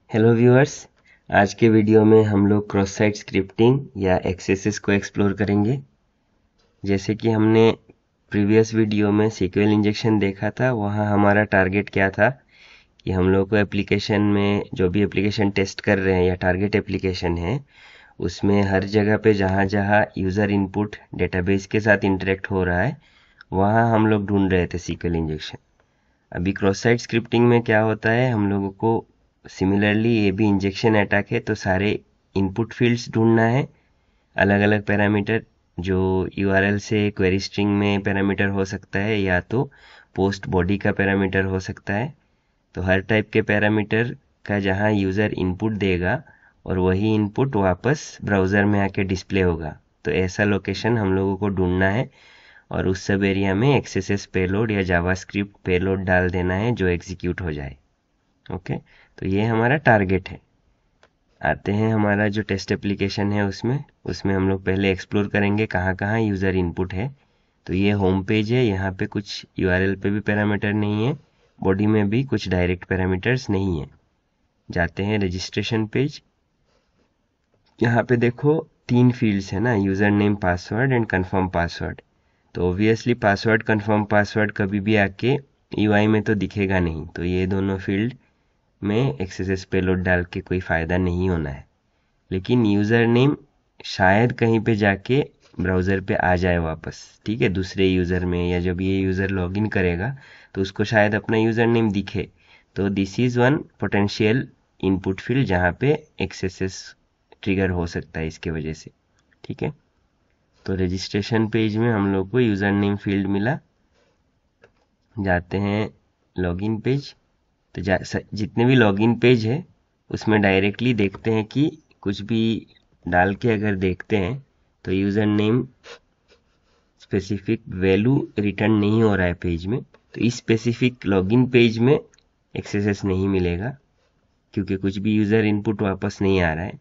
Hello viewers, आज के video में हम लोग क्रॉस साइट स्क्रिप्टिंग या एक्सेसेस को एक्सप्लोर करेंगे। जैसे कि हमने प्रीवियस वीडियो में सीक्वल इंजेक्शन देखा था, वहाँ हमारा टारगेट क्या था कि हम लोग को एप्लीकेशन में जो भी एप्लीकेशन टेस्ट कर रहे हैं या टारगेट एप्लीकेशन है उसमें हर जगह पे जहाँ जहाँ यूज़र इनपुट डेटाबेस के साथ इंटरेक्ट हो रहा है वहाँ हम लोग ढूंढ रहे थे सीक्वल इंजेक्शन। अभी क्रॉस साइट स्क्रिप्टिंग में क्या होता है, हम लोगों को सिमिलरली ये भी इंजेक्शन अटैक है तो सारे इनपुट फील्ड्स ढूंढना है, अलग अलग पैरामीटर जो यूआरएल से क्वेरी स्ट्रिंग में पैरामीटर हो सकता है या तो पोस्ट बॉडी का पैरामीटर हो सकता है। तो हर टाइप के पैरामीटर का जहाँ यूज़र इनपुट देगा और वही इनपुट वापस ब्राउज़र में आके डिस्प्ले होगा, तो ऐसा लोकेशन हम लोगों को ढूंढना है और उस सब एरिया में एक्सएसएस पेलोड या जावास्क्रिप्ट पेलोड डाल देना है जो एग्जीक्यूट हो जाए। ओके, तो ये हमारा टारगेट है। आते हैं हमारा जो टेस्ट एप्लीकेशन है उसमें हम लोग पहले एक्सप्लोर करेंगे कहाँ कहाँ यूज़र इनपुट है। तो ये होम पेज है, यहाँ पे कुछ यूआरएल पे भी पैरामीटर नहीं है, बॉडी में भी कुछ डायरेक्ट पैरामीटर्स नहीं है। जाते हैं रजिस्ट्रेशन पेज। यहाँ पे देखो तीन फील्ड्स है ना, user name, password and confirm password. तो ऑब्वियसली पासवर्ड कंफर्म पासवर्ड कभी भी आके यूआई में तो दिखेगा नहीं, तो ये दोनों फील्ड में एक्सएसएस पेलोड डाल के कोई फ़ायदा नहीं होना है। लेकिन यूज़र नेम शायद कहीं पे जाके ब्राउज़र पे आ जाए वापस, ठीक है, दूसरे यूज़र में, या जब ये यूज़र लॉगिन करेगा तो उसको शायद अपना यूज़र नेम दिखे। तो this is one potential input field जहाँ पे एक्सएसएस ट्रिगर हो सकता है इसके वजह से, ठीक है। तो रजिस्ट्रेशन पेज में हम लोग को यूज़र नेम फील्ड मिला। जाते हैं लॉगिन पेज। तो जितने भी लॉगिन पेज है उसमें डायरेक्टली देखते हैं कि कुछ भी डाल के अगर देखते हैं तो user name specific value return नहीं हो रहा है पेज में, तो इस स्पेसिफिक लॉगिन पेज में एक्सेसेस नहीं मिलेगा क्योंकि कुछ भी यूज़र इनपुट वापस नहीं आ रहा है।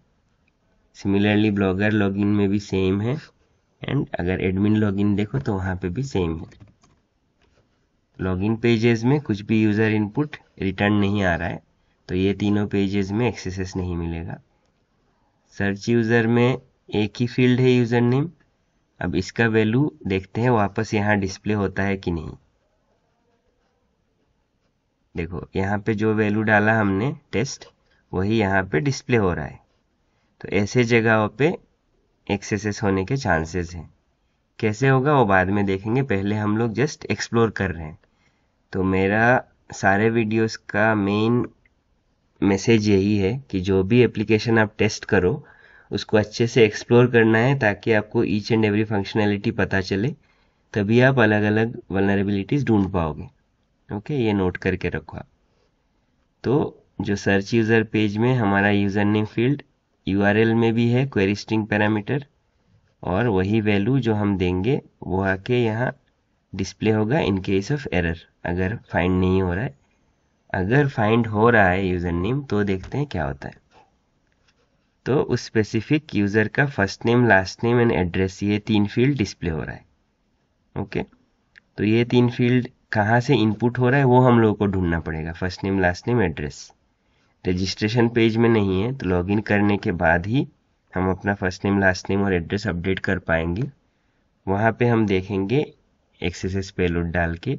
सिमिलरली ब्लॉगर लॉगिन में भी सेम है, एंड अगर एडमिन लॉगिन देखो तो वहाँ पे भी सेम है। लॉगिन पेजेस में कुछ भी यूज़र इनपुट रिटर्न नहीं आ रहा है, तो ये तीनों पेजेस में एक्सेसेस नहीं मिलेगा। सर्च यूज़र में एक ही फील्ड है यूज़र नेम। अब इसका वैल्यू देखते हैं वापस यहाँ डिस्प्ले होता है कि नहीं। देखो यहाँ पे जो वैल्यू डाला हमने टेस्ट, वही यहाँ पे डिस्प्ले हो रहा है। तो ऐसे जगहों पे एक्सेसेस होने के चांसेस हैं। कैसे होगा वो बाद में देखेंगे, पहले हम लोग जस्ट एक्सप्लोर कर रहे हैं। तो मेरा सारे वीडियोस का मेन मैसेज यही है कि जो भी एप्लीकेशन आप टेस्ट करो उसको अच्छे से एक्सप्लोर करना है ताकि आपको ईच एंड एवरी फंक्शनैलिटी पता चले, तभी आप अलग अलग वल्नरेबिलिटीज़ ढूंढ पाओगे। ओके, ये नोट करके रखो आप। तो जो सर्च यूज़र पेज में हमारा यूज़र नेम फील्ड यूआरएल में भी है क्वेरी स्ट्रिंग पैरामीटर, और वही वैल्यू जो हम देंगे वो आके यहाँ डिस्प्ले होगा इन केस ऑफ एरर, अगर फाइंड नहीं हो रहा है। अगर फाइंड हो रहा है यूज़र नेम तो देखते हैं क्या होता है। तो उस स्पेसिफिक यूज़र का first name, last name and address, ये तीन फील्ड डिस्प्ले हो रहा है। ओके, तो ये तीन फील्ड कहाँ से इनपुट हो रहा है वो हम लोगों को ढूंढना पड़ेगा, first name, last name, address. Registration page में नहीं है तो लॉगिन करने के बाद ही हम अपना फर्स्ट नेम, लास्ट नेम और एड्रेस अपडेट कर पाएंगे। वहाँ पे हम देखेंगे एक्सेसेस पेलोड डाल के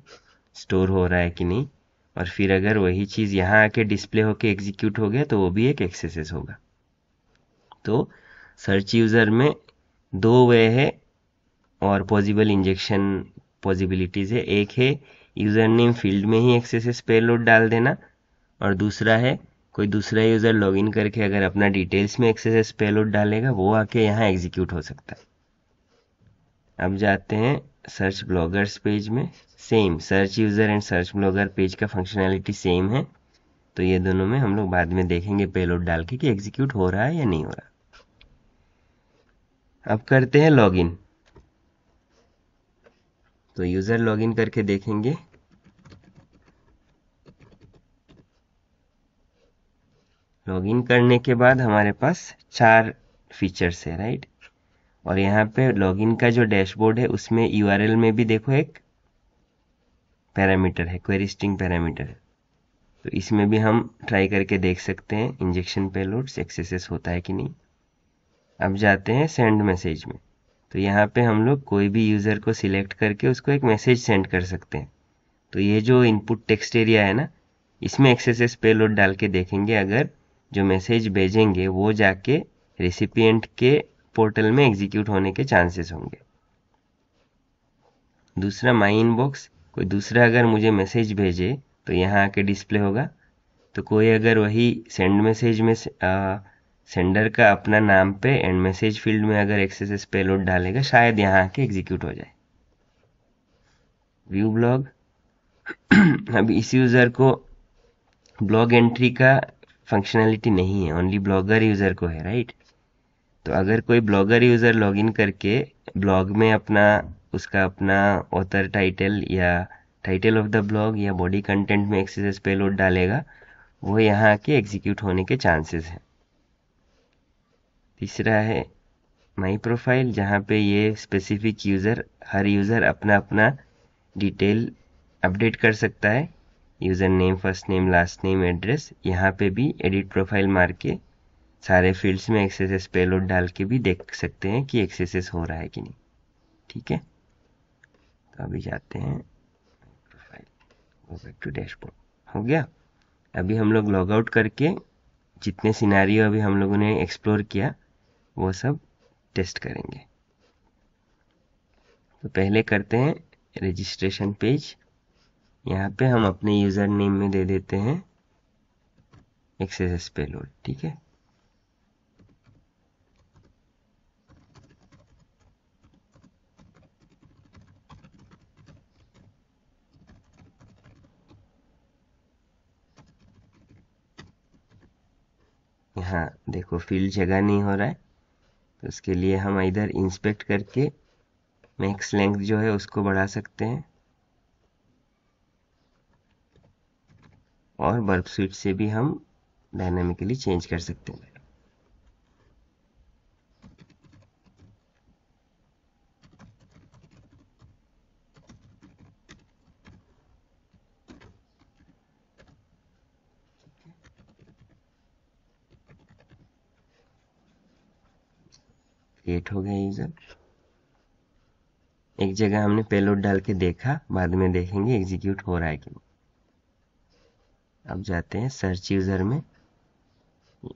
स्टोर हो रहा है कि नहीं, और फिर अगर वही चीज़ यहाँ आके डिस्प्ले होके एग्जीक्यूट हो गया तो वो भी एक एक्सेसेस होगा। तो सर्च यूज़र में दो वे है और पॉसिबल इंजेक्शन पॉसिबिलिटीज़ है। एक है यूज़र नेम फील्ड में ही एक्सेसेस पेलोड डाल देना, और दूसरा है कोई दूसरा यूज़र लॉगिन करके अगर अपना डिटेल्स में एक्सेसेस पेलोड डालेगा वो आके यहाँ एग्जीक्यूट हो सकता है। अब जाते हैं सर्च ब्लॉगर्स पेज में। Same search user and search blogger page का फंक्शनैलिटी सेम है, तो ये दोनों में हम लोग बाद में देखेंगे पेलोड डाल के कि एग्जीक्यूट हो रहा है या नहीं हो रहा। अब करते हैं लॉगिन। तो यूज़र लॉगिन करके देखेंगे। लॉगिन करने के बाद हमारे पास 4 फीचर्स है, राइट। और यहाँ पे लॉगिन का जो डैशबोर्ड है उसमें यूआरएल में भी देखो एक पैरामीटर है, क्वेरी स्ट्रिंग पैरामीटर। तो तो इसमें भी हम ट्राई करके देख सकते हैं इंजेक्शन पेलोड्स एक्सेस होता है कि नहीं। अब जाते हैं सेंड मैसेज में। तो यहाँ पे हम लोग कोई भी यूज़र को सिलेक्ट करके उसको एक मैसेज सेंड कर सकते हैं। तो ये जो इनपुट टेक्स्ट एरिया है ना, इसमें एक्सेस पेलोड डाल के देखेंगे अगर जो मैसेज भेजेंगे वो जाके रेसिपिएंट के पोर्टल में एग्जीक्यूट होने के चांसेस होंगे। दूसरा माई इनबॉक्स, कोई दूसरा अगर मुझे मैसेज भेजे तो यहाँ आके डिस्प्ले होगा। तो कोई अगर वही सेंड मैसेज में सेंडर का अपना नाम पे एंड मैसेज फील्ड में अगर एक्सेस पेलोड डालेगा, शायद यहाँ आके एग्जीक्यूट हो जाए। व्यू ब्लॉग, अब इस यूज़र को ब्लॉग एंट्री का फंक्शनैलिटी नहीं है, ओनली ब्लॉगर यूज़र को है, राइट। तो अगर कोई ब्लॉगर यूज़र लॉगिन करके ब्लॉग में उसका अपना ऑथर टाइटल या टाइटल ऑफ द ब्लॉग या बॉडी कंटेंट में एक्सेस पेलोड डालेगा, वो यहाँ के एग्जीक्यूट होने के चांसेस हैं। तीसरा है माई प्रोफाइल, जहाँ पे ये स्पेसिफिक यूज़र, हर यूज़र अपना अपना डिटेल अपडेट कर सकता है, user name, first name, last name, address. यहाँ पे भी एडिट प्रोफाइल मार के सारे फील्ड्स में एक्सेस पेलोड डाल के भी देख सकते हैं कि एक्सेस हो रहा है कि नहीं। ठीक है, तो अभी जाते हैं profile, go back to dashboard. हो गया। अभी हम लोग लॉग आउट करके जितने सिनेरियो अभी हम लोगों ने एक्सप्लोर किया वो सब टेस्ट करेंगे। तो पहले करते हैं रजिस्ट्रेशन पेज। यहाँ पे हम अपने यूज़र नेम में दे देते हैं एक्सेस पेलोड। ठीक है, यहाँ देखो फील्ड जगह नहीं हो रहा है, तो उसके लिए हम इधर इंस्पेक्ट करके मैक्स लेंथ जो है उसको बढ़ा सकते हैं, और बर्ब स्विच से भी हम डायनामिकली चेंज कर सकते हैं। क्रिएट हो गया यूजर। एक जगह हमने पेलोड डाल के देखा, बाद में देखेंगे एग्जीक्यूट हो रहा है कि नहीं। अब जाते हैं सर्च यूजर में।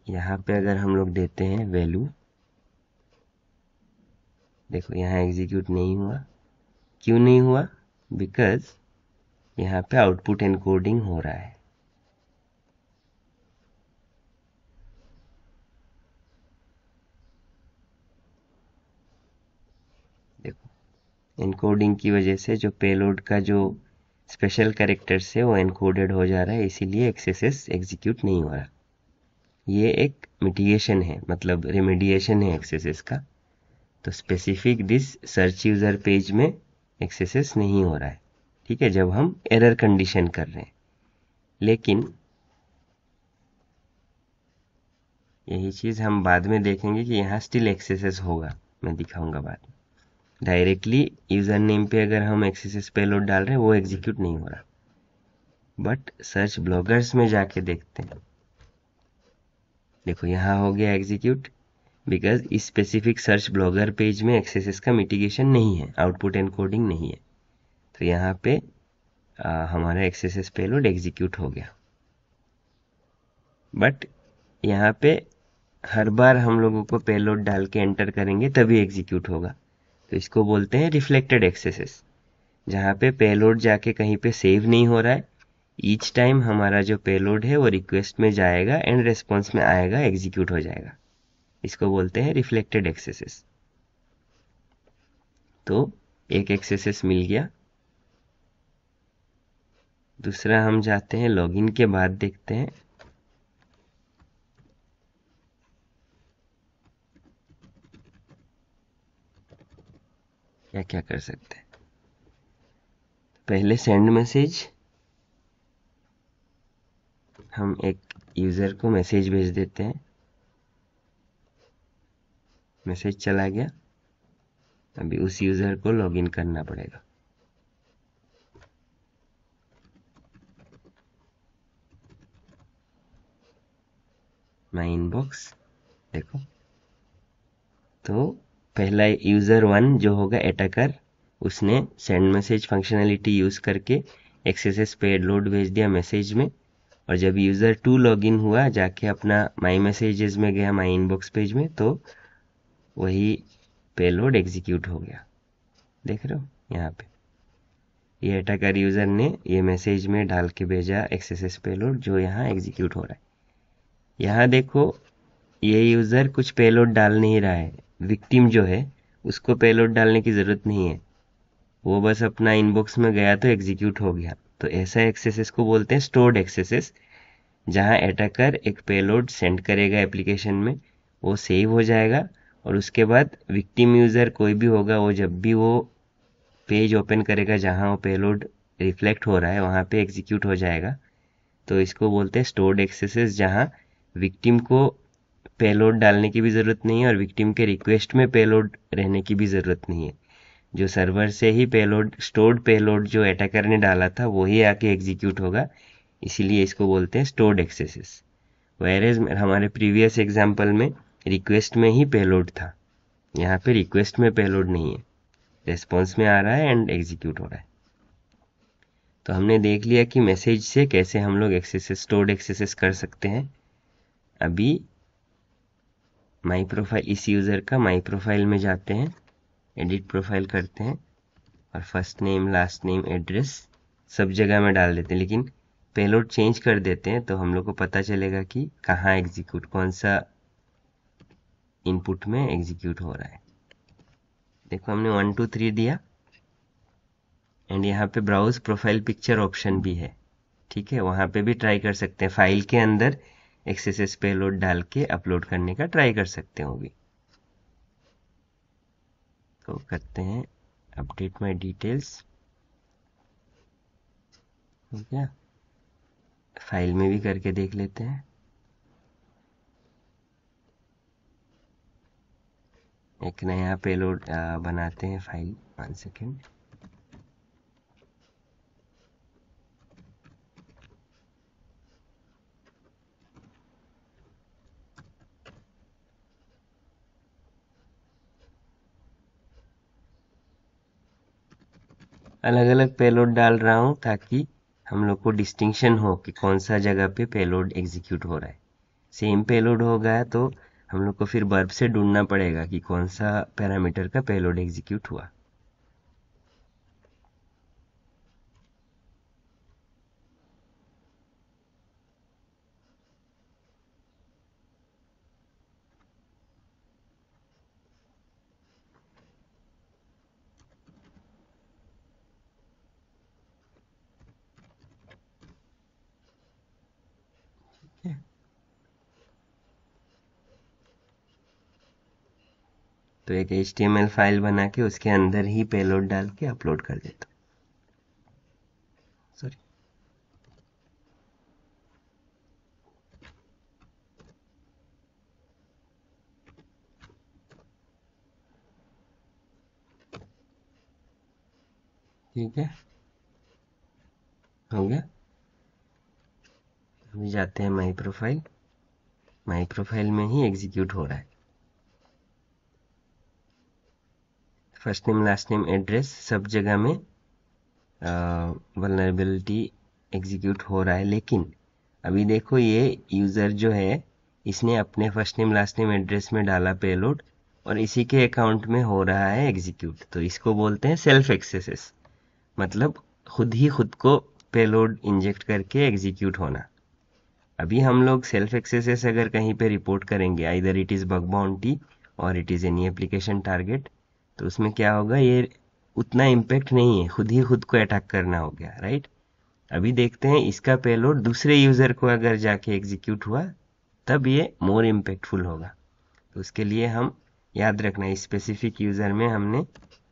यहाँ पे अगर हम लोग देते हैं वैल्यू, देखो यहाँ एग्जीक्यूट नहीं हुआ। क्यों नहीं हुआ? बिकॉज यहाँ पे आउटपुट एनकोडिंग हो रहा है। देखो एनकोडिंग की वजह से जो पेलोड का जो स्पेशल कैरेक्टर्स है वो एनकोडेड हो जा रहा है, इसीलिए एक्सेस एग्जीक्यूट नहीं हो रहा। ये एक मिटिगेशन है, मतलब रेमेडिएशन है एक्सेस का। तो specific this search user page में एक्सेस नहीं हो रहा है, ठीक है, जब हम एरर कंडीशन कर रहे हैं। लेकिन यही चीज़ हम बाद में देखेंगे कि यहाँ स्टिल एक्सेस होगा, मैं दिखाऊंगा बाद में। डायरेक्टली यूज़र नेम पे अगर हम एक्सेस पेलोड डाल रहे हैं वो एग्जीक्यूट नहीं हो रहा, बट सर्च ब्लॉगर्स में जाके देखते हैं। देखो यहाँ हो गया एग्जीक्यूट, बिकॉज इस स्पेसिफिक सर्च ब्लॉगर पेज में एक्सेस का मिटिगेशन नहीं है, आउटपुट एनकोडिंग नहीं है। तो यहाँ पे हमारा एक्सेस पेलोड एग्जीक्यूट हो गया। बट यहाँ पे हर बार हम लोगों को पेलोड डाल के एंटर करेंगे तभी एग्जीक्यूट होगा। तो इसको बोलते हैं रिफ्लेक्टेड एक्सेस, जहाँ पे पेलोड जाके कहीं पे सेव नहीं हो रहा है। ईच टाइम हमारा जो पेलोड है वो रिक्वेस्ट में जाएगा एंड रेस्पॉन्स में आएगा, एग्जीक्यूट हो जाएगा। इसको बोलते हैं रिफ्लेक्टेड एक्सेस। तो एक एक्सेस मिल गया। दूसरा हम जाते हैं लॉगिन के बाद देखते हैं क्या क्या कर सकते हैं। पहले सेंड मैसेज, हम एक यूज़र को मैसेज भेज देते हैं, मैसेज चला गया। अभी उस यूज़र को लॉगिन करना पड़ेगा। माई इनबॉक्स, देखो तो पहला यूज़र 1 जो होगा अटैकर, उसने सेंड मैसेज फंक्शनैलिटी यूज़ करके एक्सएसएस पेलोड भेज दिया मैसेज में, और जब यूज़र 2 लॉगिन हुआ जाके अपना माई मैसेजेस में गया माई इनबॉक्स पेज में, तो वही पेलोड एग्जीक्यूट हो गया। देख रहे हो यहाँ पे ये अटैकर यूज़र ने ये मैसेज में डाल के भेजा एक्सएसएस पेलोड जो यहाँ एग्जीक्यूट हो रहा है। यहाँ देखो ये यूज़र कुछ पेलोड डाल नहीं रहा है, विक्टिम जो है उसको पेलोड डालने की ज़रूरत नहीं है, वो बस अपना इनबॉक्स में गया तो एग्जीक्यूट हो गया। तो ऐसा एक्सेसेस को बोलते हैं स्टोर्ड एक्सेसेस, जहां अटैकर एक पेलोड सेंड करेगा एप्लीकेशन में, वो सेव हो जाएगा और उसके बाद विक्टिम यूज़र कोई भी होगा, वो जब भी वो पेज ओपन करेगा जहां वो पेलोड रिफ्लेक्ट हो रहा है वहां पे एग्जीक्यूट हो जाएगा। तो इसको बोलते हैं स्टोर्ड एक्सेसेस, जहां विक्टिम को पेलोड डालने की भी ज़रूरत नहीं है और विक्टिम के रिक्वेस्ट में पेलोड रहने की भी ज़रूरत नहीं है। जो सर्वर से ही पेलोड, स्टोर्ड पेलोड जो अटैकर ने डाला था वही आके एग्जीक्यूट होगा, इसीलिए इसको बोलते हैं स्टोर्ड एक्सेसेस। वेयरएज हमारे प्रीवियस एग्जांपल में रिक्वेस्ट में ही पेलोड था, यहाँ पे रिक्वेस्ट में पेलोड नहीं है, रेस्पॉन्स में आ रहा है एंड एग्जीक्यूट हो रहा है। तो हमने देख लिया कि मैसेज से कैसे हम लोग एक्सेसेस, स्टोर्ड एक्सेसेस कर सकते हैं। अभी माई प्रोफाइल, इस यूज़र का माई प्रोफाइल में जाते हैं, एडिट प्रोफाइल करते हैं और first name, last name, address सब जगह में डाल देते हैं, लेकिन पेलोड चेंज कर देते हैं तो हम लोग को पता चलेगा कि कहाँ एग्जीक्यूट, कौन सा इनपुट में एग्जीक्यूट हो रहा है। देखो हमने 1 2 3 दिया एंड यहाँ पे ब्राउज प्रोफाइल पिक्चर ऑप्शन भी है, ठीक है, वहाँ पे भी ट्राई कर सकते हैं, फाइल के अंदर एक्सेसेस पेलोड डाल के अपलोड करने का ट्राई कर सकते हैं वो भी। तो करते हैं अपडेट माई डिटेल्स, हो गया, फाइल में भी करके देख लेते हैं। एक नया पेलोड बनाते हैं फाइल, 1 सेकेंड। अलग अलग पेलोड डाल रहा हूँ ताकि हम लोग को डिस्टिंक्शन हो कि कौन सा जगह पे पेलोड एग्जीक्यूट हो रहा है। सेम पेलोड हो गया तो हम लोग को फिर वर्ब से ढूंढना पड़ेगा कि कौन सा पैरामीटर का पेलोड एग्जीक्यूट हुआ। तो एक HTML फाइल बना के उसके अंदर ही पेलोड डाल के अपलोड कर देता हूँ। सॉरी, ठीक है, हो गया। अभी जाते हैं माई प्रोफाइल, माई प्रोफाइल में ही एग्जीक्यूट हो रहा है, first name, last name, address सब जगह में वल्नरेबिलिटी एग्जीक्यूट हो रहा है। लेकिन अभी देखो ये यूज़र जो है इसने अपने first name, last name, address में डाला पेलोड और इसी के अकाउंट में हो रहा है एग्जीक्यूट, तो इसको बोलते हैं सेल्फ एक्सेसेस, मतलब खुद ही खुद को पेलोड इंजेक्ट करके एग्जीक्यूट होना। अभी हम लोग सेल्फ एक्सेसेस अगर कहीं पे रिपोर्ट करेंगे, either it is bug bounty और it is any application target, तो उसमें क्या होगा, ये उतना इम्पेक्ट नहीं है, खुद ही खुद को अटैक करना हो गया, राइट। अभी देखते हैं इसका पेलोड दूसरे यूज़र को अगर जाके एग्जीक्यूट हुआ तब ये मोर इम्पेक्टफुल होगा। तो उसके लिए हम याद रखना है स्पेसिफिक यूज़र में हमने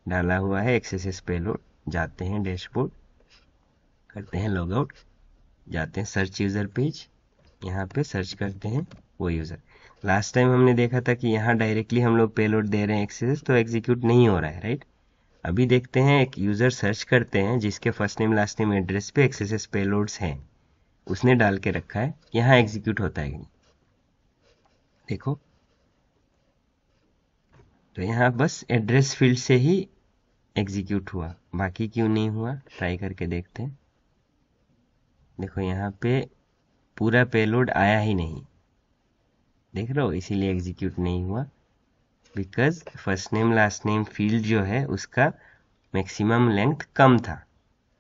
डाला हुआ है एक्सेसेस पेलोड। जाते हैं डैशबोर्ड, करते हैं लॉगआउट, जाते हैं सर्च यूज़र पेज, यहाँ पे सर्च करते हैं वो यूज़र। लास्ट टाइम हमने देखा था कि यहाँ डायरेक्टली हम लोग पेलोड दे रहे हैं एक्सेसेस तो एग्जीक्यूट नहीं हो रहा है, राइट। अभी देखते हैं एक यूज़र सर्च करते हैं जिसके first name, last name, address पे एक्सेसेस पेलोड्स हैं, उसने डाल के रखा है, यहाँ एग्जीक्यूट होता है कि नहीं। देखो, तो यहाँ बस एड्रेस फील्ड से ही एग्जीक्यूट हुआ, बाकी क्यों नहीं हुआ ट्राई करके देखते हैं। देखो यहाँ पे पूरा पेलोड आया ही नहीं, देख रहे हो, इसीलिए एग्जीक्यूट नहीं हुआ। Because first name last name field जो है उसका मैक्सिमम लेंथ कम था,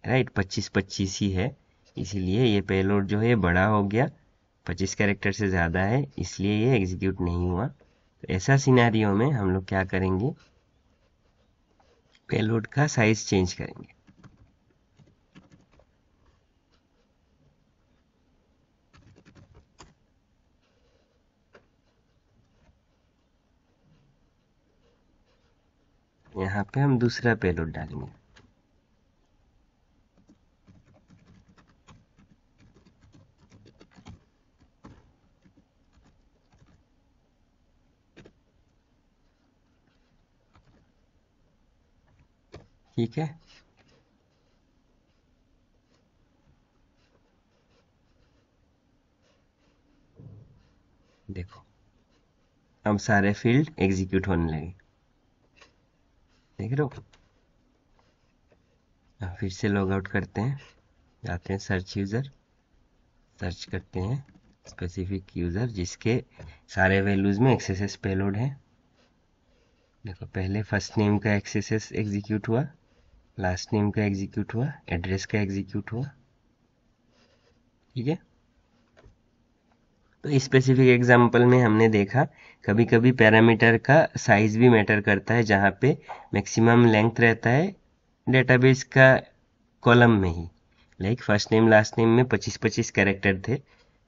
राइट, 25-25 ही है, इसीलिए ये पेलोड जो है बड़ा हो गया, 25 कैरेक्टर से ज़्यादा है, इसलिए ये एग्जीक्यूट नहीं हुआ। तो ऐसा सिनेरियो में हम लोग क्या करेंगे, पेलोड का साइज चेंज करेंगे। यहाँ पे हम दूसरा पेलोड डालेंगे। ठीक है, देखो अब सारे फील्ड एग्जीक्यूट होने लगे, देख रहे हो। अब फिर से लॉग आउट करते हैं, जाते हैं सर्च यूज़र, सर्च करते हैं स्पेसिफिक यूज़र जिसके सारे वैल्यूज़ में एक्सेस पेलोड है। देखो पहले फर्स्ट नेम का एक्सेस एग्जीक्यूट हुआ, लास्ट नेम का एग्जीक्यूट हुआ, एड्रेस का एग्जीक्यूट हुआ, ठीक है। तो इस स्पेसिफिक एग्जांपल में हमने देखा कभी कभी पैरामीटर का साइज भी मैटर करता है, जहाँ पे मैक्सिमम लेंथ रहता है डेटाबेस का कॉलम में ही। Like first name last name में 25-25 कैरेक्टर थे,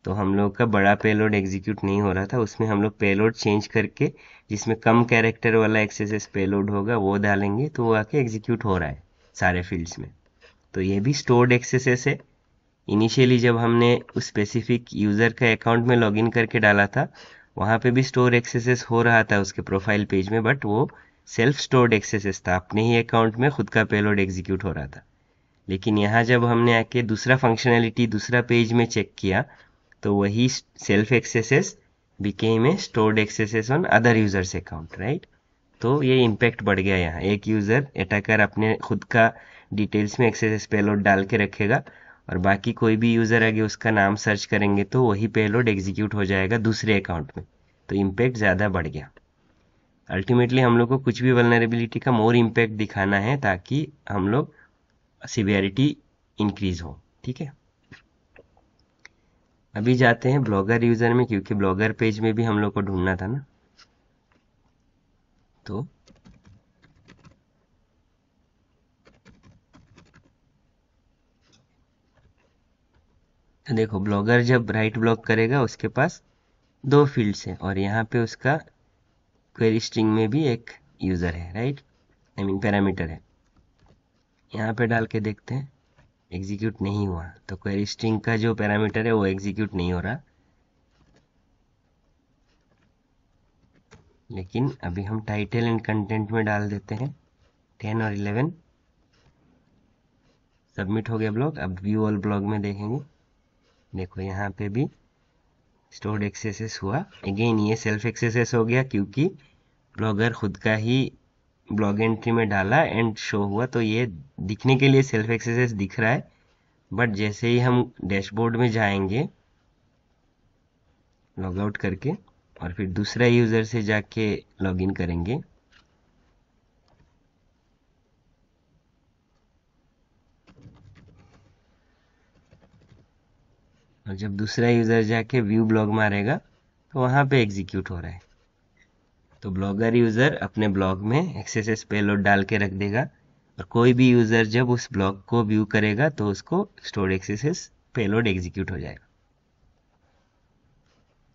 तो हम लोग का बड़ा पेलोड एग्जीक्यूट नहीं हो रहा था, उसमें हम लोग पेलोड चेंज करके जिसमें कम कैरेक्टर वाला एक्सेस पेलोड होगा वो डालेंगे, तो वो आके एग्जीक्यूट हो रहा है सारे फील्ड्स में। तो ये भी स्टोर्ड एक्सेस है। इनिशियली जब हमने उस स्पेसिफिक यूज़र का अकाउंट में लॉगिन करके डाला था, वहाँ पे भी स्टोर एक्सेस हो रहा था उसके प्रोफाइल पेज में, बट वो सेल्फ स्टोर्ड एक्सेस था, अपने ही अकाउंट में खुद का पेलोड एग्जीक्यूट हो रहा था। लेकिन यहाँ जब हमने आके दूसरा फंक्शनैलिटी दूसरा पेज में चेक किया, तो वही self axes became a stored axes on other users account, right. तो ये इम्पैक्ट बढ़ गया, यहाँ एक यूजर अटैकर अपने खुद का डिटेल्स में एक्सेस पेलोड डाल के रखेगा, और बाकी कोई भी यूजर आगे उसका नाम सर्च करेंगे तो वही पेलोड एग्जीक्यूट हो जाएगा दूसरे अकाउंट में, तो इम्पैक्ट ज़्यादा बढ़ गया। अल्टीमेटली हम लोग को कुछ भी वल्नरेबिलिटी का मोर इम्पैक्ट दिखाना है ताकि हम लोग सिवियरिटी इंक्रीज हो, ठीक है। अभी जाते हैं ब्लॉगर यूजर में, क्योंकि ब्लॉगर पेज में भी हम लोग को ढूंढना था ना। तो देखो ब्लॉगर जब राइट ब्लॉक करेगा उसके पास दो फील्ड्स हैं, और यहाँ पे उसका क्वेरी स्ट्रिंग में भी एक यूजर है, राइट, आई मीन पैरामीटर है। यहाँ पे डाल के देखते हैं, एग्जीक्यूट नहीं हुआ, तो क्वेरी स्ट्रिंग का जो पैरामीटर है वो एग्जीक्यूट नहीं हो रहा। लेकिन अभी हम टाइटल एंड कंटेंट में डाल देते हैं 10 और 11, सबमिट हो गया ब्लॉग। अब व्यू ऑल ब्लॉग में देखेंगे, देखो यहाँ पे भी स्टोर्ड एक्सेसेस हुआ। अगेन ये सेल्फ एक्सेसेस हो गया क्योंकि ब्लॉगर खुद का ही ब्लॉग एंट्री में डाला एंड शो हुआ, तो ये दिखने के लिए सेल्फ एक्सेसेस दिख रहा है, बट जैसे ही हम डैशबोर्ड में जाएंगे लॉग आउट करके और फिर दूसरा यूज़र से जाके लॉगिन करेंगे, और जब दूसरा यूज़र जाके व्यू ब्लॉग मारेगा तो वहाँ पे एग्जीक्यूट हो रहा है। तो ब्लॉगर यूज़र अपने ब्लॉग में एक्सेस पेलोड डाल के रख देगा, और कोई भी यूज़र जब उस ब्लॉग को व्यू करेगा तो उसको स्टोर्ड एक्सेस पेलोड एग्जीक्यूट हो जाएगा।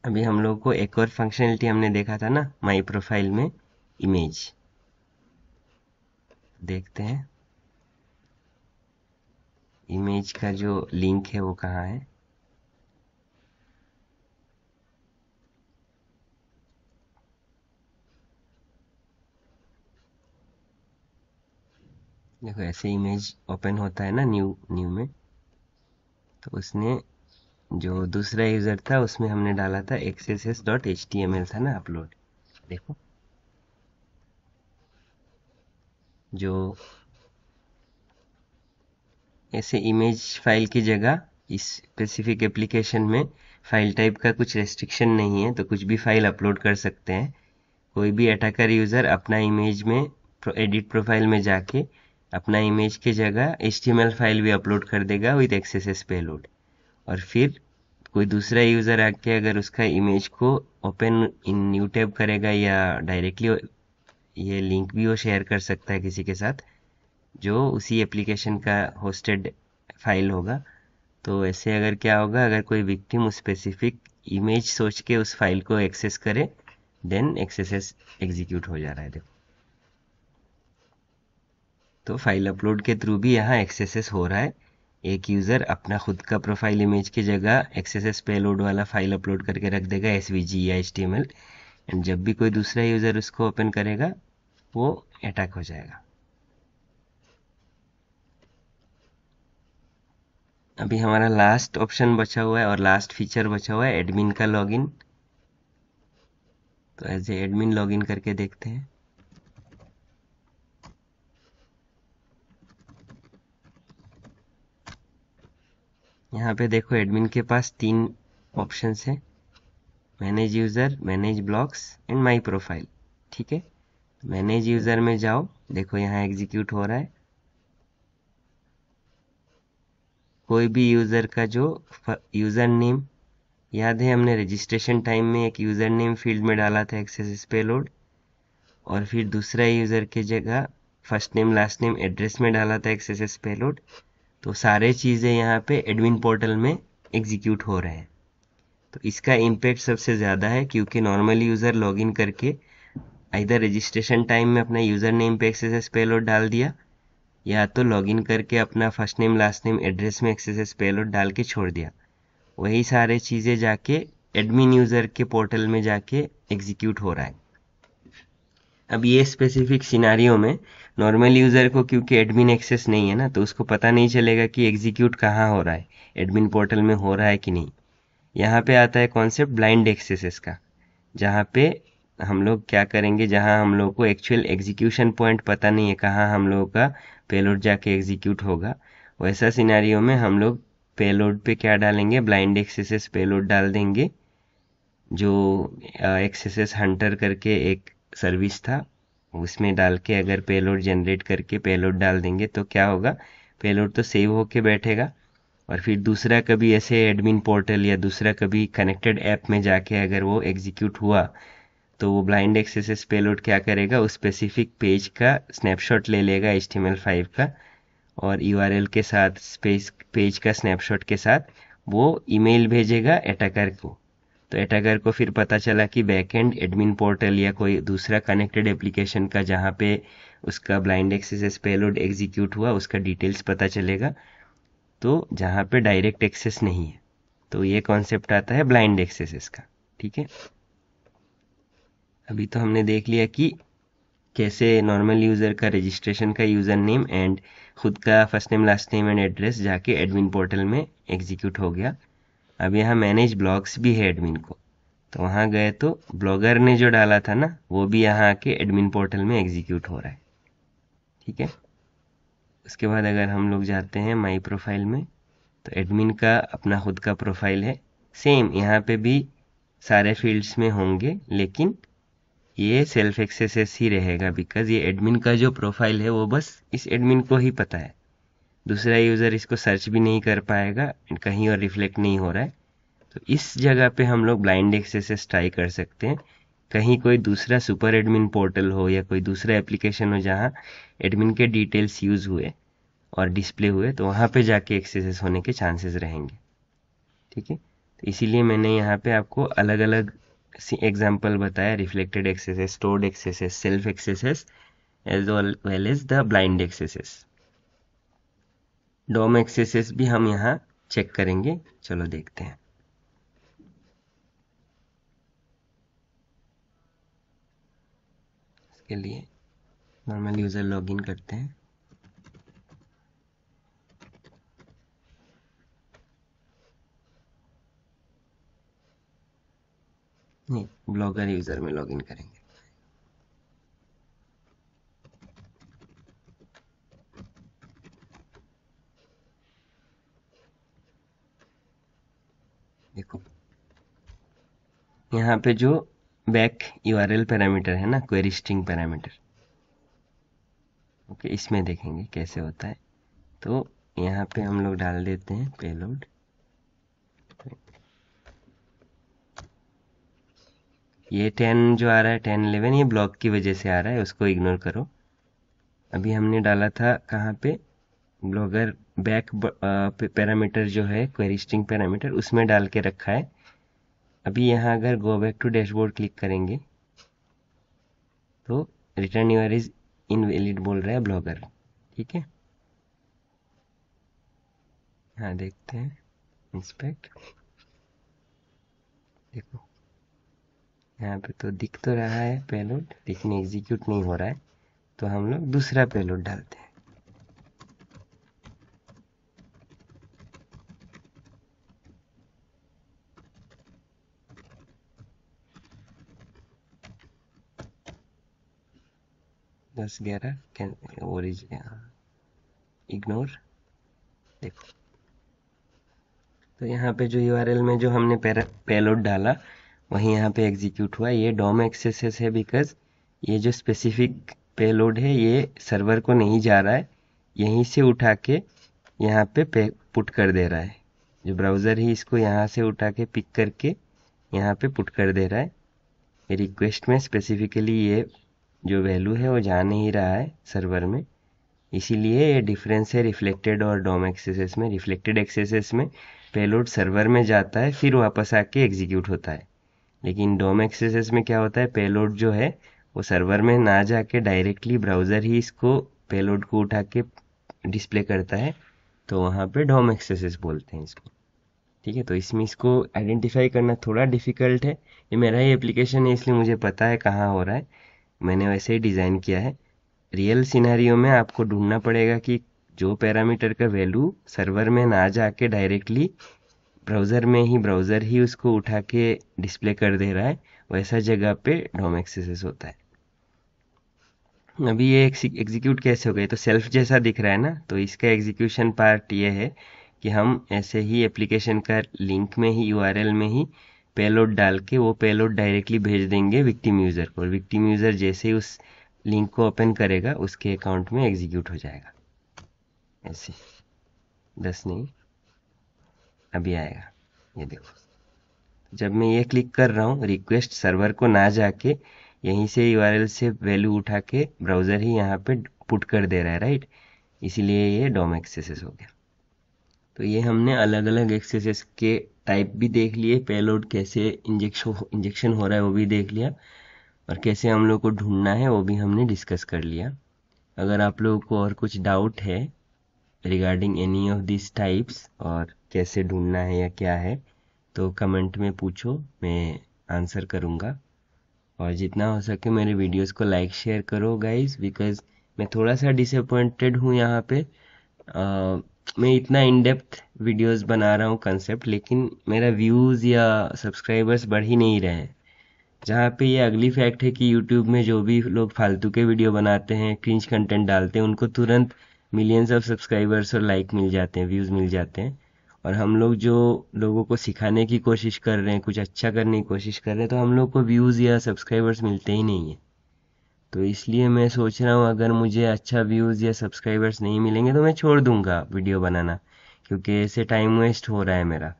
अभी हम लोग को एक और फंक्शनलिटी हमने देखा था ना माई प्रोफाइल में, इमेज, देखते हैं इमेज का जो लिंक है वो कहाँ है। देखो ऐसे इमेज ओपन होता है ना न्यू में, तो उसने जो दूसरा यूज़र था उसमें हमने डाला था xss.html था ना अपलोड। देखो जो ऐसे इमेज फाइल की जगह इस स्पेसिफिक एप्लीकेशन में फाइल टाइप का कुछ रेस्ट्रिक्शन नहीं है, तो कुछ भी फाइल अपलोड कर सकते हैं। कोई भी अटैकर यूज़र अपना इमेज में एडिट प्रोफाइल में जाके अपना इमेज की जगह HTML फाइल भी अपलोड कर देगा विद XSS पेलोड। और फिर कोई दूसरा यूज़र आके अगर उसका इमेज को ओपन इन न्यू टैब करेगा या डायरेक्टली ये लिंक भी वो शेयर कर सकता है किसी के साथ जो उसी एप्लीकेशन का होस्टेड फाइल होगा। तो ऐसे अगर क्या होगा, अगर कोई विक्टिम उस स्पेसिफिक इमेज सोच के उस फाइल को एक्सेस करे, देन XSS एग्जीक्यूट हो जा रहा है। देखो तो फाइल अपलोड के थ्रू भी यहाँ XSS हो रहा है। एक यूज़र अपना खुद का प्रोफाइल इमेज की जगह XSS पेलोड वाला फाइल अपलोड करके रख देगा SVG या HTML, एंड जब भी कोई दूसरा यूज़र उसको ओपन करेगा वो अटैक हो जाएगा। अभी हमारा लास्ट ऑप्शन बचा हुआ है और लास्ट फीचर बचा हुआ है एडमिन का लॉगिन। तो एज ए एडमिन लॉगिन करके देखते हैं। यहाँ पे देखो एडमिन के पास 3 ऑप्शंस हैं, manage user, manage blocks and my profile. ठीक है, मैनेज यूज़र में जाओ, देखो यहाँ एग्जीक्यूट हो रहा है। कोई भी यूज़र का जो यूज़र नेम, याद है हमने रजिस्ट्रेशन टाइम में एक यूज़र नेम फील्ड में डाला था XSS पेलोड, और फिर दूसरा यूज़र की जगह first name last name address में डाला था XSS पेलोड। तो सारे चीज़ें यहाँ पे एडमिन पोर्टल में एग्जीक्यूट हो रहे हैं। तो इसका इम्पैक्ट सबसे ज़्यादा है क्योंकि नॉर्मल यूज़र लॉगिन करके इधर रजिस्ट्रेशन टाइम में अपना यूज़र नेम पे XSS पेलोड डाल दिया, या तो लॉगिन करके अपना first name last name address में XSS पेलोड डाल के छोड़ दिया। वही सारे चीज़ें जाके एडमिन यूज़र के पोर्टल में जाके एग्जीक्यूट हो रहा है। अब ये स्पेसिफिक सिनारियो में नॉर्मल यूज़र को क्योंकि एडमिन एक्सेस नहीं है ना, तो उसको पता नहीं चलेगा कि एग्जीक्यूट कहाँ हो रहा है, एडमिन पोर्टल में हो रहा है कि नहीं। यहाँ पे आता है कॉन्सेप्ट ब्लाइंड एक्सेसेस का, जहाँ पे हम लोग क्या करेंगे, जहाँ हम लोग को एक्चुअल एग्जीक्यूशन पॉइंट पता नहीं है कहाँ हम लोगों का पेलोड जाके एग्जीक्यूट होगा, वैसा सिनारियो में हम लोग पेलोड पे क्या डालेंगे, ब्लाइंड एक्सेसेस पेलोड डाल देंगे। जो XSS हंटर करके एक सर्विस था उसमें डाल के अगर पेलोड जनरेट करके पेलोड डाल देंगे तो क्या होगा, पेलोड तो सेव होके बैठेगा, और फिर दूसरा कभी ऐसे एडमिन पोर्टल या दूसरा कभी कनेक्टेड ऐप में जाके अगर वो एग्जीक्यूट हुआ तो वो ब्लाइंड एक्सेस पेलोड क्या करेगा, उस स्पेसिफिक पेज का स्नैपशॉट ले लेगा HTML5 का, और URL के साथ स्पेस पेज का स्नैपशॉट के साथ वो ईमेल भेजेगा अटैकर को। तो अटैकर को फिर पता चला कि बैकएंड एडमिन पोर्टल या कोई दूसरा कनेक्टेड एप्लीकेशन का जहाँ पे उसका ब्लाइंड एक्सेस पेलोड एग्जीक्यूट हुआ उसका डिटेल्स पता चलेगा, तो जहाँ पे डायरेक्ट एक्सेस नहीं है। तो ये कॉन्सेप्ट आता है ब्लाइंड एक्सेस का। ठीक है, अभी तो हमने देख लिया कि कैसे नॉर्मल यूज़र का रजिस्ट्रेशन का यूज़र नेम एंड खुद का first name last name and address जाके एडमिन पोर्टल में एग्जीक्यूट हो गया। अब यहाँ मैनेज ब्लॉग्स भी है एडमिन को, तो वहाँ गए तो ब्लॉगर ने जो डाला था ना वो भी यहाँ आके एडमिन पोर्टल में एग्जीक्यूट हो रहा है। ठीक है, उसके बाद अगर हम लोग जाते हैं माई प्रोफाइल में, तो एडमिन का अपना खुद का प्रोफाइल है, सेम यहाँ पे भी सारे फील्ड्स में होंगे, लेकिन ये सेल्फ एक्सेस ही रहेगा बिकॉज ये एडमिन का जो प्रोफाइल है वो बस इस एडमिन को ही पता है, दूसरा यूज़र इसको सर्च भी नहीं कर पाएगा, कहीं और रिफ्लेक्ट नहीं हो रहा है। तो इस जगह पे हम लोग ब्लाइंड एक्सेस ट्राई कर सकते हैं, कहीं कोई दूसरा सुपर एडमिन पोर्टल हो या कोई दूसरा एप्लीकेशन हो जहाँ एडमिन के डिटेल्स यूज हुए और डिस्प्ले हुए, तो वहाँ पे जाके एक्सेस होने के चांसेस रहेंगे। ठीक है, तो इसीलिए मैंने यहाँ पे आपको अलग अलग एग्जाम्पल बताया, reflected access, stored access, self access as well as the blind access. DOM access भी हम यहाँ चेक करेंगे, चलो देखते हैं। इसके लिए नॉर्मल यूज़र लॉगिन करते हैं। नहीं, ब्लॉगर यूज़र में लॉगिन करेंगे। देखो यहाँ पे जो बैक यूआरएल पैरामीटर है ना, क्वेरी स्ट्रिंग पैरामीटर, ओके, इसमें देखेंगे कैसे होता है। तो यहाँ पे हम लोग डाल देते हैं पेलोड। ये 10 जो आ रहा है, 10 11, ये ब्लॉक की वजह से आ रहा है, उसको इग्नोर करो। अभी हमने डाला था कहाँ पे, ब्लॉगर बैक पैरामीटर जो है क्वेरी स्ट्रिंग पैरामीटर, उसमें डाल के रखा है। अभी यहाँ अगर go back to dashboard click करेंगे तो रिटर्न यूआर इज इनवैलिड बोल रहा है ब्लॉगर, ठीक है। हाँ देखते हैं, इंस्पेक्ट, देखो यहाँ पे तो दिख तो रहा है पेलोड, लेकिन एग्जीक्यूट नहीं हो रहा है। तो हम लोग दूसरा पेलोड डालते हैं। दस 11 ओरिजिन इग्नोर। देखो तो यहाँ पे जो यूआरएल में जो हमने पेलोड डाला वही यहाँ पे एग्जीक्यूट हुआ। ये डोम एक्सेसेस है, बिकॉज ये जो स्पेसिफिक पेलोड है ये सर्वर को नहीं जा रहा है, यहीं से उठा के यहाँ पे पुट कर दे रहा है। जो ब्राउज़र ही इसको यहाँ से उठा के पिक करके यहाँ पे पुट कर दे रहा है। रिक्वेस्ट में स्पेसिफिकली ये जो वैल्यू है वो जा नहीं रहा है सर्वर में, इसीलिए ये डिफरेंस है रिफ्लेक्टेड और डोम एक्सेसेस में। रिफ्लेक्टेड एक्सेसेस में पेलोड सर्वर में जाता है, फिर वापस आके एग्जीक्यूट होता है। लेकिन डोम एक्सेसेस में क्या होता है, पेलोड जो है वो सर्वर में ना जाके डायरेक्टली ब्राउज़र ही इसको पेलोड को उठा के डिस्प्ले करता है, तो वहाँ पे डोम एक्सेसेस बोलते हैं इसको, ठीक है। तो इसमें इसको आइडेंटिफाई करना थोड़ा डिफ़िकल्ट है। ये मेरा ही एप्लीकेशन है इसलिए मुझे पता है कहाँ हो रहा है, मैंने वैसे ही डिज़ाइन किया है। रियल सिनेरियो में आपको ढूंढना पड़ेगा कि जो पैरामीटर का वैल्यू सर्वर में ना जाके डायरेक्टली ब्राउज़र ही उसको उठा के डिस्प्ले कर दे रहा है, वैसा जगह पे डोम एक्सेसेस होता है। अभी ये एग्जीक्यूट कैसे हो गए, तो सेल्फ जैसा दिख रहा है ना, तो इसका एग्जीक्यूशन पार्ट ये है कि हम ऐसे ही एप्लीकेशन का लिंक में ही यूआरएल में ही पेलोड डाल के वो पेलोड डायरेक्टली भेज देंगे विक्टिम यूज़र को, और विक्टिम यूज़र जैसे ही उस लिंक को ओपन करेगा उसके अकाउंट में एग्जीक्यूट हो जाएगा। ऐसे 10 नहीं, अभी आएगा, ये देखो। जब मैं ये क्लिक कर रहा हूँ, रिक्वेस्ट सर्वर को ना जाके यहीं से यूआरएल से वैल्यू उठा के ब्राउज़र ही यहाँ पे पुट कर दे रहा है, राइट, इसीलिए ये डोम एक्सेसेस हो गया। तो ये हमने अलग अलग एक्सेसेस के टाइप भी देख लिए, पेलोड कैसे इंजेक्शन हो रहा है वो भी देख लिया, और कैसे हम लोग को ढूंढना है वो भी हमने डिस्कस कर लिया। अगर आप लोगों को और कुछ डाउट है regarding any of this types और कैसे ढूंढना है या क्या है, तो कमेंट में पूछो, मैं आंसर करूँगा। और जितना हो सके मेरे वीडियोस को लाइक शेयर करो गाइस, बिकॉज मैं थोड़ा सा डिसअपॉइंटेड हूँ यहाँ पे। मैं इतना इन डेप्थ वीडियोस बना रहा हूँ कंसेप्ट, लेकिन मेरा व्यूज़ या सब्सक्राइबर्स बढ़ ही नहीं रहे हैं। जहाँ पे ये अगली फैक्ट है कि यूट्यूब में जो भी लोग फालतू के वीडियो बनाते हैं, क्रिंज कंटेंट डालते हैं, उनको तुरंत मिलियंस ऑफ सब्सक्राइबर्स और लाइक मिल जाते हैं, व्यूज़ मिल जाते हैं। और हम लोग जो लोगों को सिखाने की कोशिश कर रहे हैं, कुछ अच्छा करने की कोशिश कर रहे हैं, तो हम लोग को व्यूज़ या सब्सक्राइबर्स मिलते ही नहीं है। तो इसलिए मैं सोच रहा हूँ अगर मुझे अच्छा व्यूज़ या सब्सक्राइबर्स नहीं मिलेंगे तो मैं छोड़ दूंगा वीडियो बनाना, क्योंकि ऐसे टाइम वेस्ट हो रहा है मेरा,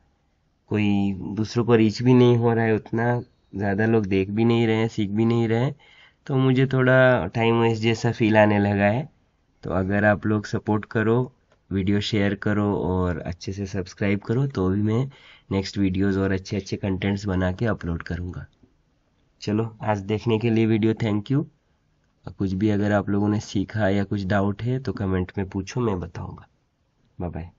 कोई दूसरों को रीच भी नहीं हो रहा है उतना, ज़्यादा लोग देख भी नहीं रहे हैं, सीख भी नहीं रहे हैं, तो मुझे थोड़ा टाइम वेस्ट जैसा फील आने लगा है। तो अगर आप लोग सपोर्ट करो, वीडियो शेयर करो और अच्छे से सब्सक्राइब करो, तो भी मैं नेक्स्ट वीडियोस और अच्छे अच्छे कंटेंट्स बना के अपलोड करूँगा। चलो, आज देखने के लिए वीडियो थैंक यू। कुछ भी अगर आप लोगों ने सीखा या कुछ डाउट है तो कमेंट में पूछो, मैं बताऊँगा। Bye bye.